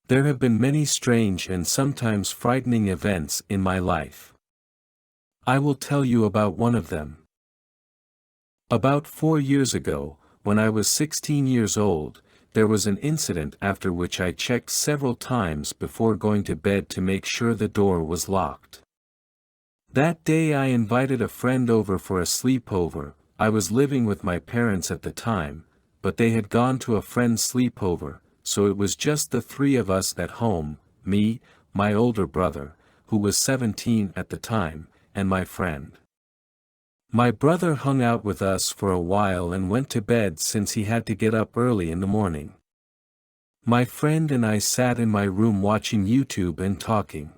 There have been many strange and sometimes frightening events in my life. I will tell you about one of them. About 4 years ago, when I was 16 years old, there was an incident after which I checked several times before going to bed to make sure the door was locked. That day I invited a friend over for a sleepover. I was living with my parents at the time, but they had gone to a friend's sleepover, so it was just the three of us at home, me, my older brother, who was 17 at the time, and my friend. My brother hung out with us for a while and went to bed since he had to get up early in the morning. My friend and I sat in my room watching YouTube and talking.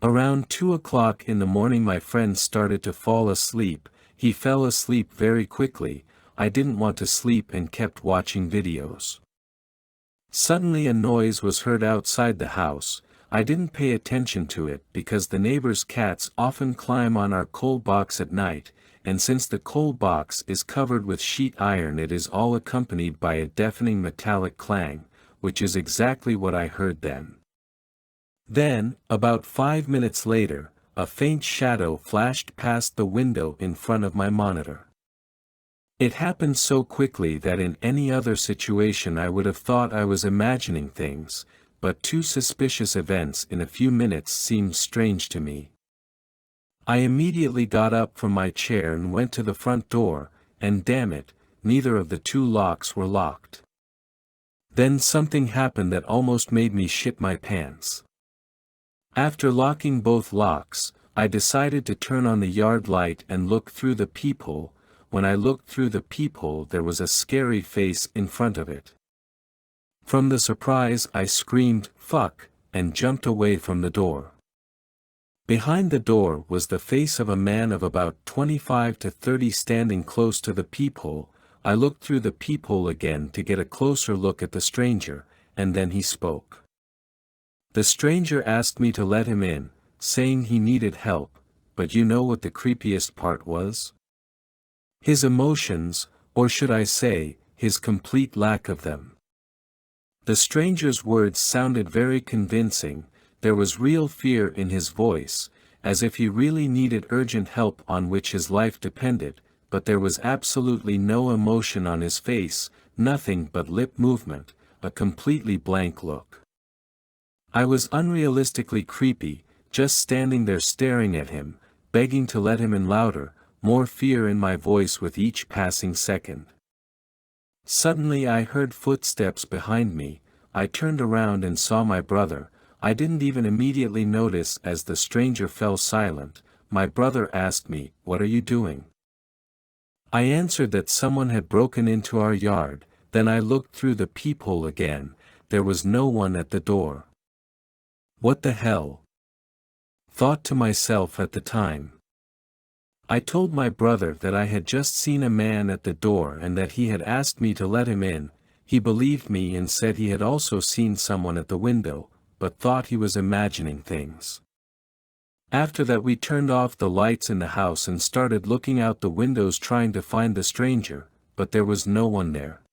Around 2 o'clock in the morning my friend started to fall asleep. He fell asleep very quickly. I didn't want to sleep and kept watching videos. Suddenly a noise was heard outside the house. I didn't pay attention to it because the neighbor's cats often climb on our coal box at night, and since the coal box is covered with sheet iron it is all accompanied by a deafening metallic clang, which is exactly what I heard then. Then, about 5 minutes later, a faint shadow flashed past the window in front of my monitor. It happened so quickly that in any other situation I would have thought I was imagining things, but two suspicious events in a few minutes seemed strange to me. I immediately got up from my chair and went to the front door, and damn it, neither of the two locks were locked. Then something happened that almost made me shit my pants. After locking both locks, I decided to turn on the yard light and look through the peephole. When I looked through the peephole there was a scary face in front of it. From the surprise I screamed, "Fuck," and jumped away from the door. Behind the door was the face of a man of about 25 to 30 standing close to the peephole. I looked through the peephole again to get a closer look at the stranger, and then he spoke. The stranger asked me to let him in, saying he needed help, but you know what the creepiest part was? His emotions, or should I say, his complete lack of them. The stranger's words sounded very convincing. There was real fear in his voice, as if he really needed urgent help on which his life depended, but there was absolutely no emotion on his face, nothing but lip movement, a completely blank look. I was unrealistically creepy, just standing there staring at him, begging to let him in louder, more fear in my voice with each passing second. Suddenly I heard footsteps behind me. I turned around and saw my brother. I didn't even immediately notice as the stranger fell silent. My brother asked me, "What are you doing?" I answered that someone had broken into our yard. Then I looked through the peephole again. There was no one at the door. What the hell? Thought to myself at the time. I told my brother that I had just seen a man at the door and that he had asked me to let him in. He believed me and said he had also seen someone at the window, but thought he was imagining things. After that we turned off the lights in the house and started looking out the windows trying to find the stranger, but there was no one there.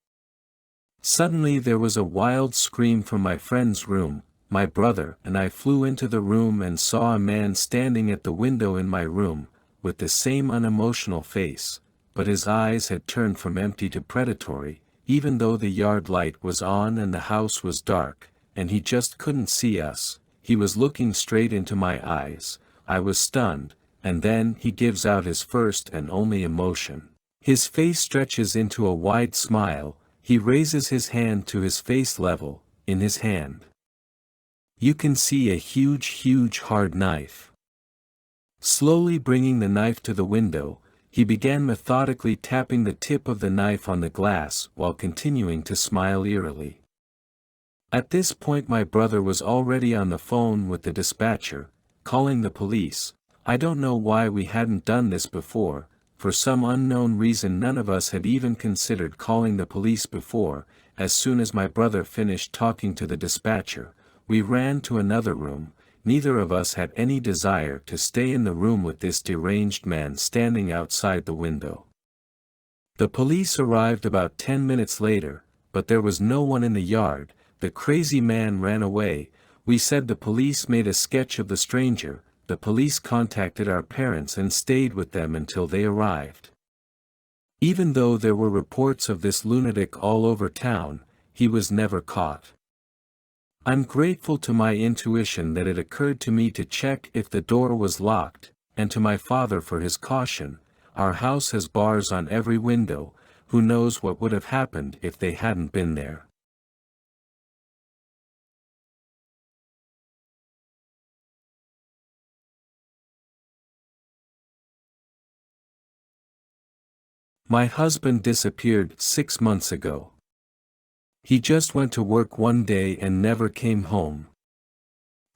Suddenly there was a wild scream from my friend's room. My brother and I flew into the room and saw a man standing at the window in my room, with the same unemotional face, but his eyes had turned from empty to predatory, even though the yard light was on and the house was dark, and he just couldn't see us. He was looking straight into my eyes. I was stunned, and then he gives out his first and only emotion. His face stretches into a wide smile. He raises his hand to his face level. In his hand you can see a huge hard knife. Slowly bringing the knife to the window, he began methodically tapping the tip of the knife on the glass while continuing to smile eerily. At this point my brother was already on the phone with the dispatcher, calling the police. I don't know why we hadn't done this before. For some unknown reason none of us had even considered calling the police before. As soon as my brother finished talking to the dispatcher, we ran to another room. Neither of us had any desire to stay in the room with this deranged man standing outside the window. The police arrived about 10 minutes later, but there was no one in the yard. the crazy man ran away. We said the police made a sketch of the stranger. The police contacted our parents and stayed with them until they arrived. Even though there were reports of this lunatic all over town, he was never caught. I'm grateful to my intuition that it occurred to me to check if the door was locked, and to my father for his caution. Our house has bars on every window. Who knows what would have happened if they hadn't been there. My husband disappeared 6 months ago. He just went to work one day and never came home.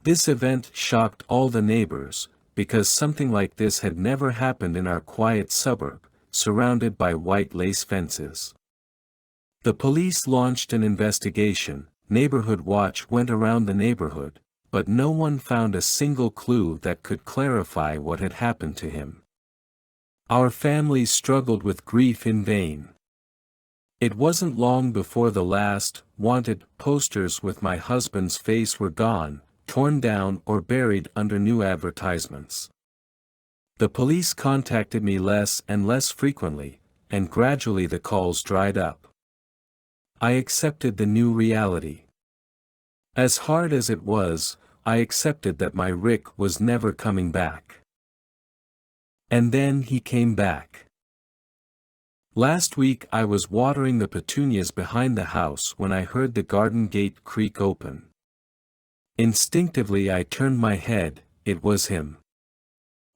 This event shocked all the neighbors, because something like this had never happened in our quiet suburb, surrounded by white lace fences. The police launched an investigation. Neighborhood Watch went around the neighborhood, but no one found a single clue that could clarify what had happened to him. Our family struggled with grief in vain. It wasn't long before the last wanted posters with my husband's face were gone, torn down or buried under new advertisements. The police contacted me less and less frequently, and gradually the calls dried up. I accepted the new reality. As hard as it was, I accepted that my Rick was never coming back. And then he came back. Last week I was watering the petunias behind the house when I heard the garden gate creak open. Instinctively I turned my head. It was him.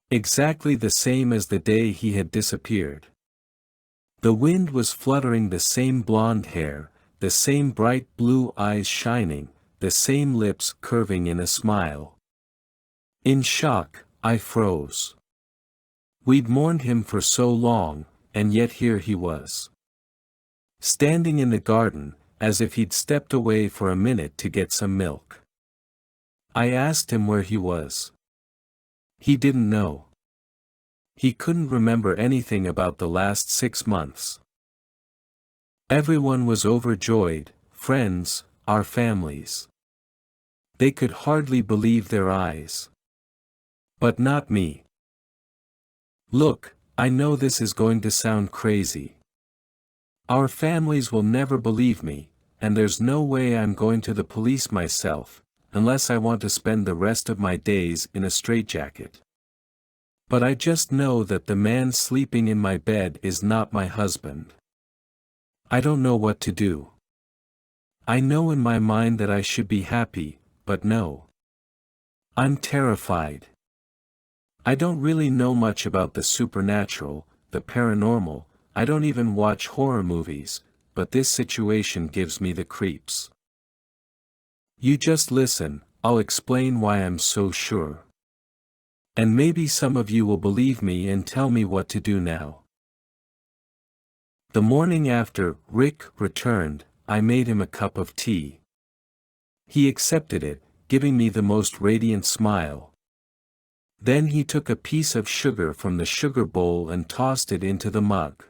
Exactly the same as the day he had disappeared. The wind was fluttering the same blonde hair, the same bright blue eyes shining, the same lips curving in a smile. In shock, I froze. We'd mourned him for so long, and yet here he was. Standing in the garden, as if he'd stepped away for a minute to get some milk. I asked him where he was. He didn't know. He couldn't remember anything about the last 6 months. Everyone was overjoyed, friends, our families. They could hardly believe their eyes. But not me. Look, I know this is going to sound crazy. Our families will never believe me, and there's no way I'm going to the police myself, unless I want to spend the rest of my days in a straitjacket. But I just know that the man sleeping in my bed is not my husband. I don't know what to do. I know in my mind that I should be happy, but no. I'm terrified. I don't really know much about the supernatural, the paranormal. I don't even watch horror movies, but this situation gives me the creeps. You just listen, I'll explain why I'm so sure. And maybe some of you will believe me and tell me what to do now. The morning after Rick returned, I made him a cup of tea. He accepted it, giving me the most radiant smile. Then he took a piece of sugar from the sugar bowl and tossed it into the mug.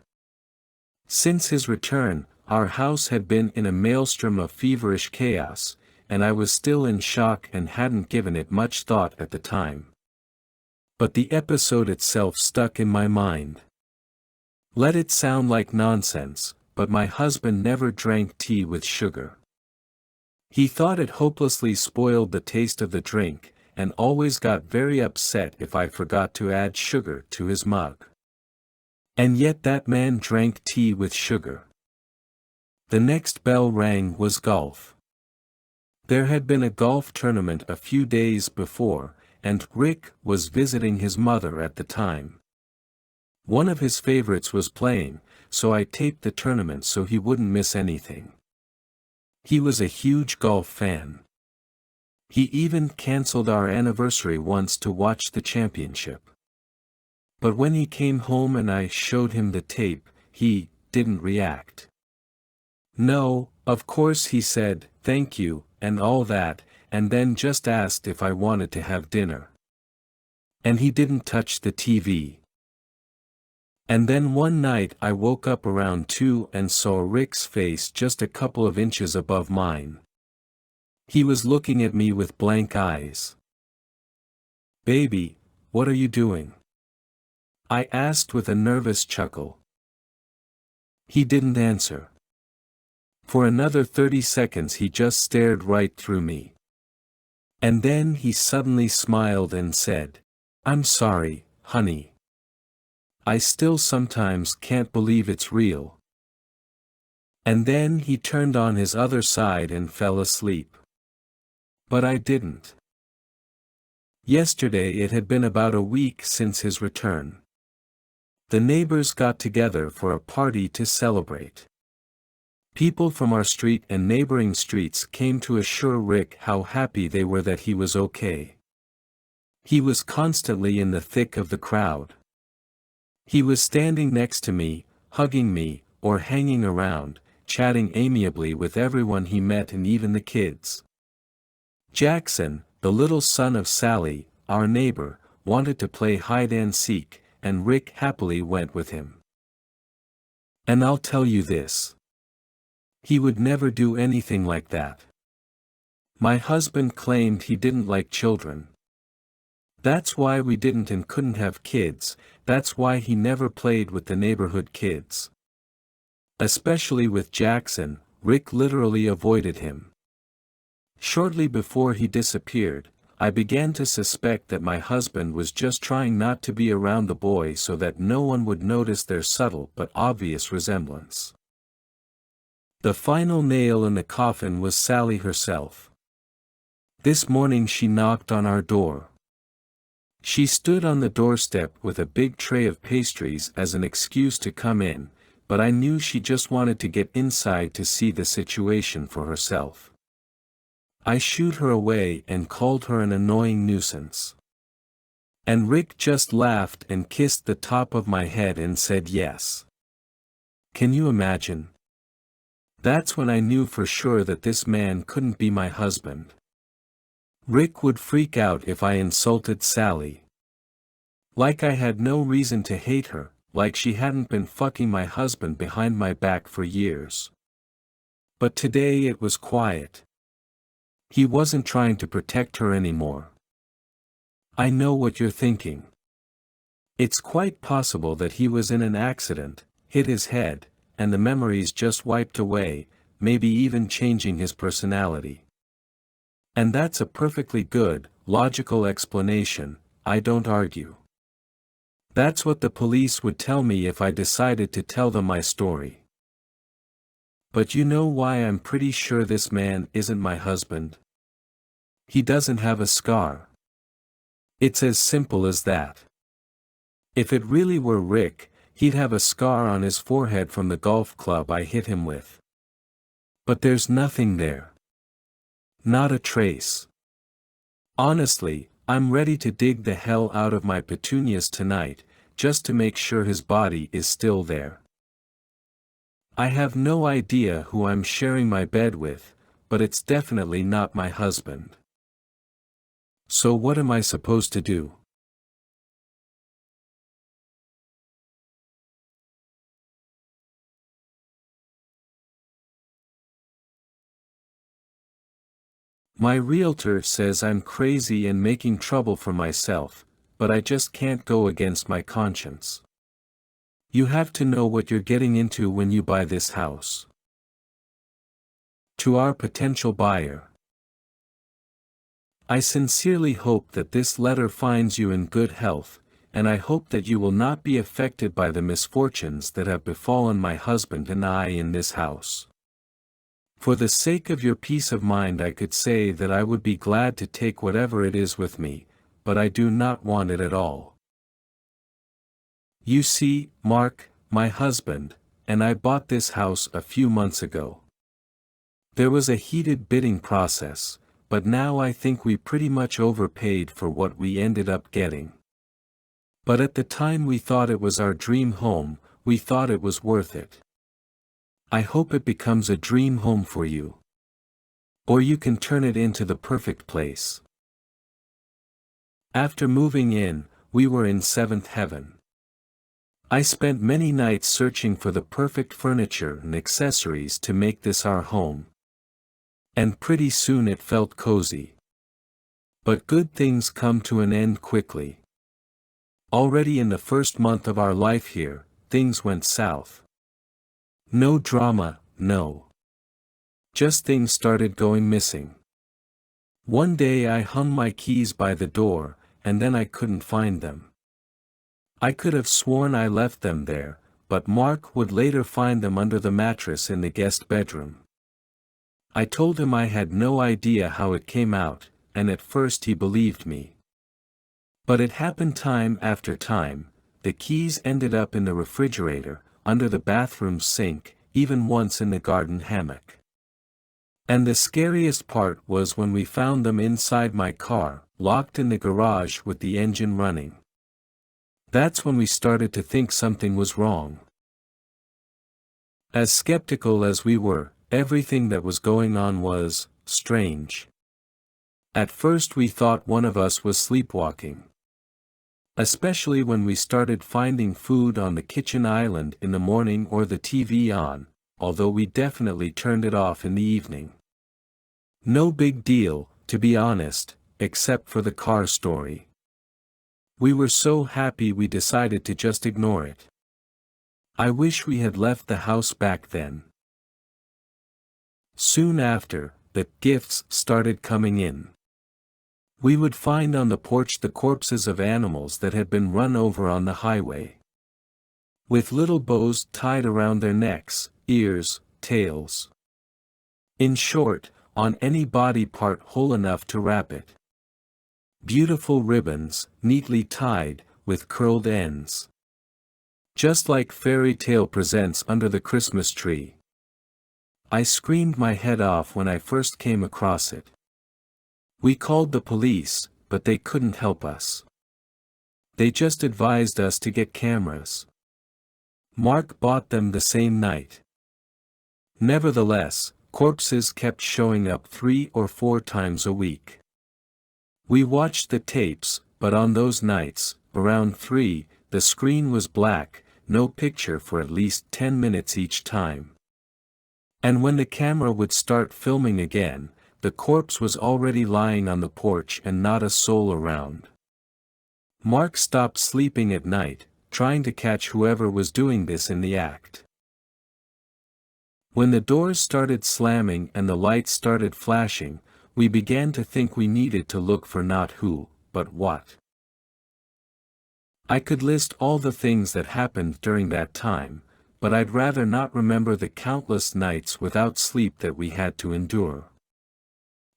Since his return, our house had been in a maelstrom of feverish chaos, and I was still in shock and hadn't given it much thought at the time. But the episode itself stuck in my mind. Let it sound like nonsense, but my husband never drank tea with sugar. He thought it hopelessly spoiled the taste of the drink, and always got very upset if I forgot to add sugar to his mug. And yet that man drank tea with sugar. The next bell rang was golf. There had been a golf tournament a few days before, and Rick was visiting his mother at the time. One of his favorites was playing, so I taped the tournament so he wouldn't miss anything. He was a huge golf fan. He even canceled our anniversary once to watch the championship. But when he came home and I showed him the tape, he didn't react. No, of course he said, "Thank you," and all that, and then just asked if I wanted to have dinner. And he didn't touch the TV. And then one night I woke up around 2 and saw Rick's face just a couple of inches above mine. He was looking at me with blank eyes. "Baby, what are you doing?" I asked with a nervous chuckle. He didn't answer. For another 30 seconds he just stared right through me. And then he suddenly smiled and said, "I'm sorry, honey. I still sometimes can't believe it's real." And then he turned on his other side and fell asleep. But I didn't. Yesterday it had been about a week since his return. The neighbors got together for a party to celebrate. People from our street and neighboring streets came to assure Rick how happy they were that he was okay. He was constantly in the thick of the crowd. He was standing next to me, hugging me, or hanging around, chatting amiably with everyone he met and even the kids. Jackson, the little son of Sally, our neighbor, wanted to play hide and seek, and Rick happily went with him. And I'll tell you this. He would never do anything like that. My husband claimed he didn't like children. That's why we didn't and couldn't have kids, that's why he never played with the neighborhood kids. Especially with Jackson, Rick literally avoided him. Shortly before he disappeared, I began to suspect that my husband was just trying not to be around the boy so that no one would notice their subtle but obvious resemblance. The final nail in the coffin was Sally herself. This morning she knocked on our door. She stood on the doorstep with a big tray of pastries as an excuse to come in, but I knew she just wanted to get inside to see the situation for herself. I shooed her away and called her an annoying nuisance. And Rick just laughed and kissed the top of my head and said yes. Can you imagine? That's when I knew for sure that this man couldn't be my husband. Rick would freak out if I insulted Sally. Like I had no reason to hate her, like she hadn't been fucking my husband behind my back for years. But today it was quiet. He wasn't trying to protect her anymore. I know what you're thinking. It's quite possible that he was in an accident, hit his head, and the memories just wiped away, maybe even changing his personality. And that's a perfectly good, logical explanation, I don't argue. That's what the police would tell me if I decided to tell them my story. But you know why I'm pretty sure this man isn't my husband? He doesn't have a scar. It's as simple as that. If it really were Rick, he'd have a scar on his forehead from the golf club I hit him with. But there's nothing there. Not a trace. Honestly, I'm ready to dig the hell out of my petunias tonight, just to make sure his body is still there. I have no idea who I'm sharing my bed with, but it's definitely not my husband. So what am I supposed to do? My realtor says I'm crazy and making trouble for myself, but I just can't go against my conscience. You have to know what you're getting into when you buy this house. To our potential buyer. I sincerely hope that this letter finds you in good health, and I hope that you will not be affected by the misfortunes that have befallen my husband and I in this house. For the sake of your peace of mind I could say that I would be glad to take whatever it is with me, but I do not want it at all. You see, Mark, my husband, and I bought this house a few months ago. There was a heated bidding process, but now I think we pretty much overpaid for what we ended up getting. But at the time we thought it was our dream home, we thought it was worth it. I hope it becomes a dream home for you. Or you can turn it into the perfect place. After moving in, we were in seventh heaven. I spent many nights searching for the perfect furniture and accessories to make this our home. And pretty soon it felt cozy. But good things come to an end quickly. Already in the first month of our life here, things went south. No drama, no. Just things started going missing. One day I hung my keys by the door, and then I couldn't find them. I could have sworn I left them there, but Mark would later find them under the mattress in the guest bedroom. I told him I had no idea how it came out, and at first he believed me. But it happened time after time. The keys ended up in the refrigerator, under the bathroom sink, even once in the garden hammock. And the scariest part was when we found them inside my car, locked in the garage with the engine running. That's when we started to think something was wrong. As skeptical as we were, everything that was going on was strange. At first we thought one of us was sleepwalking. Especially when we started finding food on the kitchen island in the morning or the TV on, although we definitely turned it off in the evening. No big deal, to be honest, except for the car story. We were so happy we decided to just ignore it. I wish we had left the house back then. Soon after, the gifts started coming in. We would find on the porch the corpses of animals that had been run over on the highway. With little bows tied around their necks, ears, tails. In short, on any body part whole enough to wrap it. Beautiful ribbons, neatly tied, with curled ends. Just like fairy tale presents under the Christmas tree. I screamed my head off when I first came across it. We called the police, but they couldn't help us. They just advised us to get cameras. Mark bought them the same night. Nevertheless, corpses kept showing up 3 or 4 times a week. We watched the tapes, but on those nights, around 3, the screen was black, no picture for at least 10 minutes each time. And when the camera would start filming again, the corpse was already lying on the porch and not a soul around. Mark stopped sleeping at night, trying to catch whoever was doing this in the act. When the doors started slamming and the lights started flashing, we began to think we needed to look for not who, but what. I could list all the things that happened during that time, but I'd rather not remember the countless nights without sleep that we had to endure.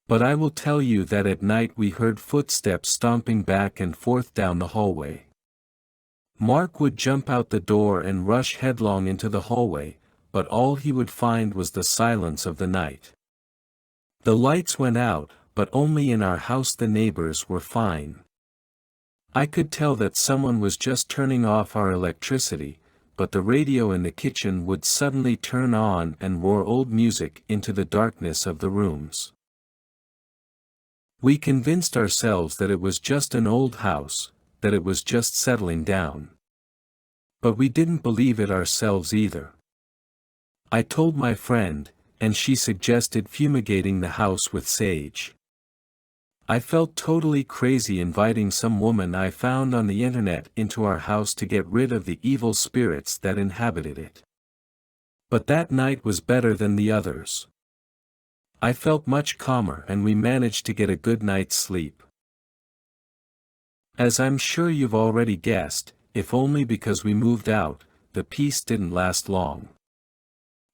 But I will tell you that at night we heard footsteps stomping back and forth down the hallway. Mark would jump out the door and rush headlong into the hallway, but all he would find was the silence of the night. The lights went out, but only in our house. The neighbors were fine. I could tell that someone was just turning off our electricity, but the radio in the kitchen would suddenly turn on and roar old music into the darkness of the rooms. We convinced ourselves that it was just an old house, that it was just settling down. But we didn't believe it ourselves either. I told my friend, and she suggested fumigating the house with sage. I felt totally crazy inviting some woman I found on the internet into our house to get rid of the evil spirits that inhabited it. But that night was better than the others. I felt much calmer and we managed to get a good night's sleep. As I'm sure you've already guessed, if only because we moved out, the peace didn't last long.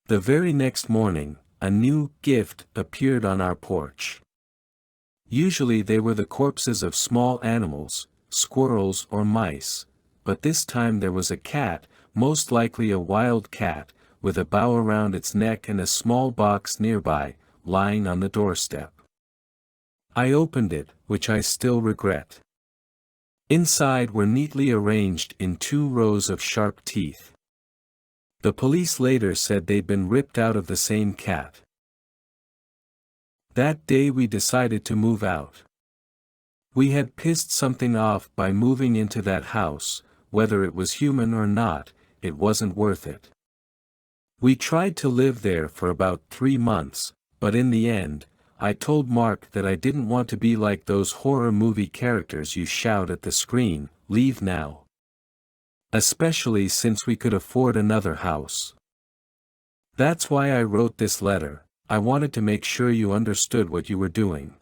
The very next morning, a new gift appeared on our porch. Usually they were the corpses of small animals, squirrels or mice, but this time there was a cat, most likely a wild cat, with a bow around its neck and a small box nearby, lying on the doorstep. I opened it, which I still regret. Inside were neatly arranged in 2 rows of sharp teeth. The police later said they'd been ripped out of the same cat. That day we decided to move out. We had pissed something off by moving into that house, whether it was human or not, it wasn't worth it. We tried to live there for about 3 months, but in the end, I told Mark that I didn't want to be like those horror movie characters you shout at the screen, "Leave now." Especially since we could afford another house. That's why I wrote this letter. I wanted to make sure you understood what you were doing.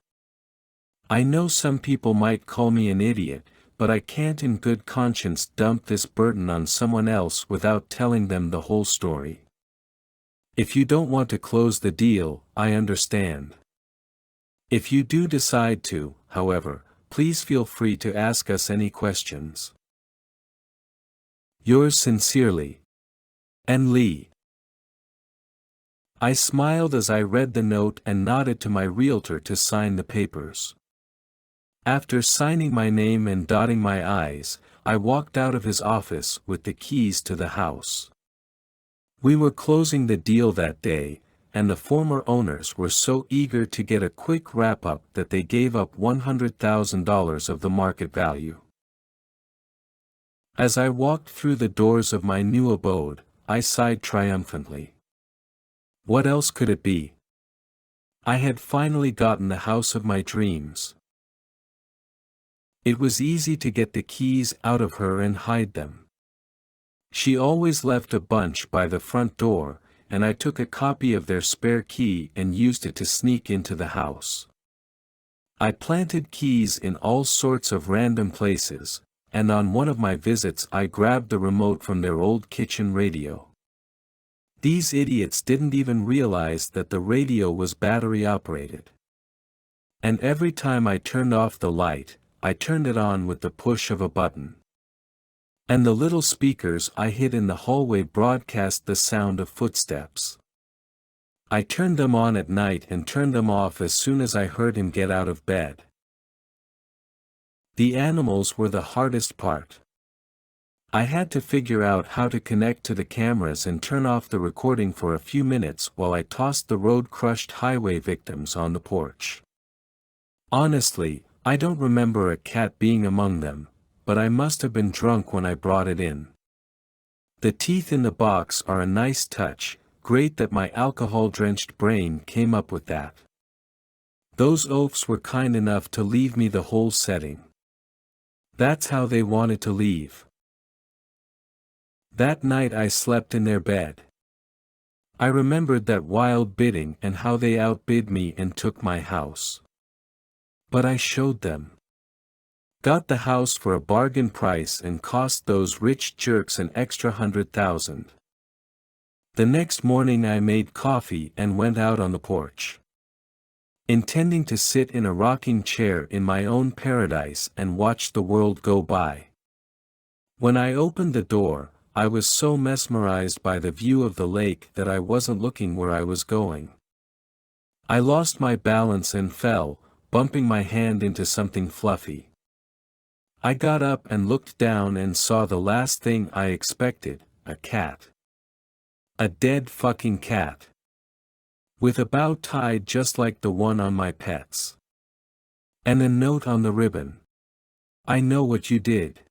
I know some people might call me an idiot, but I can't in good conscience dump this burden on someone else without telling them the whole story. If you don't want to close the deal, I understand. If you do decide to, however, please feel free to ask us any questions. Yours sincerely, N. Lee. I smiled as I read the note and nodded to my realtor to sign the papers. After signing my name and dotting my I's, I walked out of his office with the keys to the house. We were closing the deal that day, and the former owners were so eager to get a quick wrap-up that they gave up $100,000 of the market value. As I walked through the doors of my new abode, I sighed triumphantly. What else could it be? I had finally gotten the house of my dreams. It was easy to get the keys out of her and hide them. She always left a bunch by the front door, and I took a copy of their spare key and used it to sneak into the house. I planted keys in all sorts of random places, and on one of my visits I grabbed the remote from their old kitchen radio. These idiots didn't even realize that the radio was battery operated. And every time I turned off the light, I turned it on with the push of a button. And the little speakers I hid in the hallway broadcast the sound of footsteps. I turned them on at night and turned them off as soon as I heard him get out of bed. The animals were the hardest part. I had to figure out how to connect to the cameras and turn off the recording for a few minutes while I tossed the road-crushed highway victims on the porch. Honestly, I don't remember a cat being among them, but I must have been drunk when I brought it in. The teeth in the box are a nice touch, great that my alcohol-drenched brain came up with that. Those oafs were kind enough to leave me the whole setting. That's how they wanted to leave. That night I slept in their bed. I remembered that wild bidding and how they outbid me and took my house. But I showed them. Got the house for a bargain price and cost those rich jerks an extra $100,000. The next morning I made coffee and went out on the porch, intending to sit in a rocking chair in my own paradise and watch the world go by. When I opened the door, I was so mesmerized by the view of the lake that I wasn't looking where I was going. I lost my balance and fell, bumping my hand into something fluffy. I got up and looked down and saw the last thing I expected, a cat. A dead fucking cat. With a bow tied just like the one on my pets. And a note on the ribbon. I know what you did.